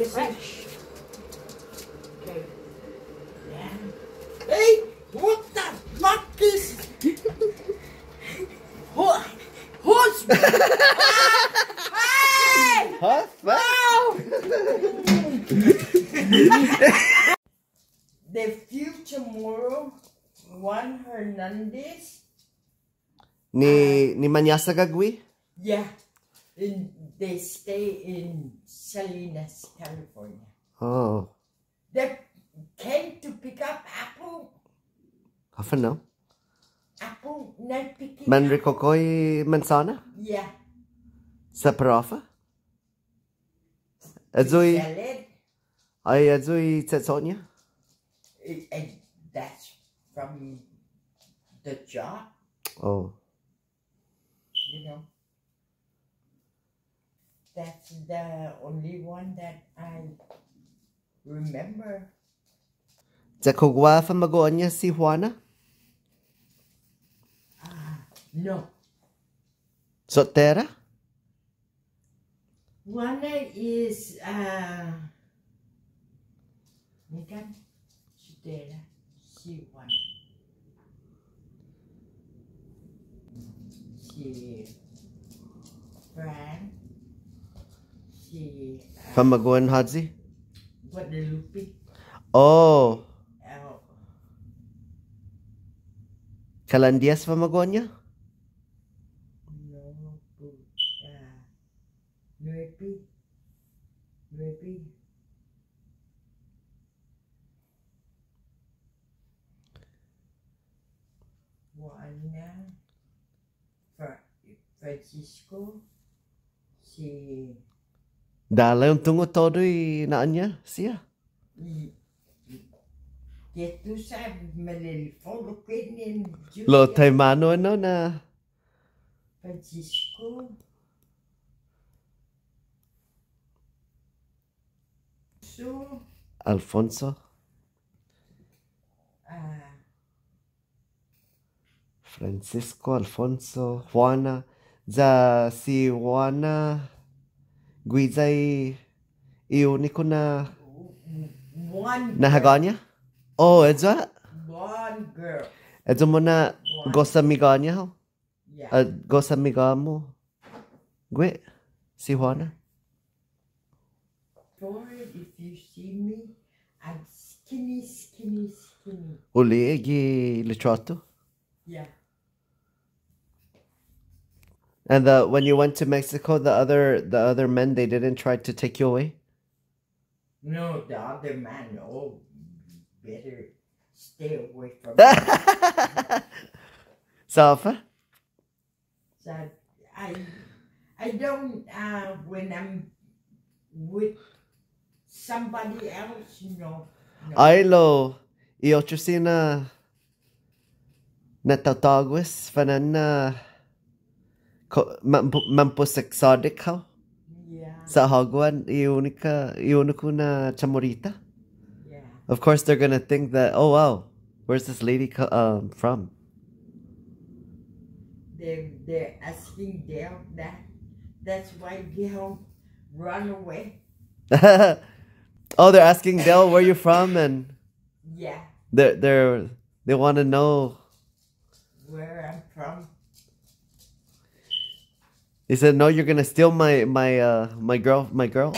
Fresh. Okay. Yeah. Hey, what the fuck is? Who's? Hey! Huh? Wow! The future tomorrow, Juan Hernandez. Ni Manyasa Gagwi? Yeah. They stay in Salinas, California. Oh. They came to pick up apple. Half no. Apple, not picking Man up. Rikokoi Mansana? Yeah. Sa Parafa? To Azui. sell it. Ay Azui Tetsonia? That's from the job, Oh. you know. That's the only one that I remember. Sa Kogwa fa Magonya si Juana? No. Sotera? One is Megan. She won. She Fran. She Fa Magoan Hadzi? Guadalupe. Oh. Kalandias fa Magonya? No, Nuepi. Juana, Francisco, si Dala yung tungo todo na anya siya. que tú sabes, Melifolo Quinn Lo taimano ano na Francisco, so Alfonso. Francisco, Alfonso, Juana. Za si Juana Guizay iuniko na one nahaganya? Oh, edza? one girl. Edza mo na gosa miganya ho? Yeah. Gosa migamo. Gwe, si Juana. Lord, if you see me, I'm skinny. Uli, gi litrato. Yeah. And when you went to Mexico, the other men, they didn't try to take you away? No, the other man, oh, better stay away from me. Safa? So I don't, when I'm with somebody else, no. Ay lo, i-otro na natatagwis, fanan na mampusexodic how? Yeah. Sa hagwan, iuniko na chamorita. Yeah. Of course, they're gonna think that, oh wow, where's this lady from? They're asking Dale that. That's why Dale run away. Oh, they're asking Del where you're from, and Yeah. they want to know Where I'm from. He said, "No, you're gonna steal my girl."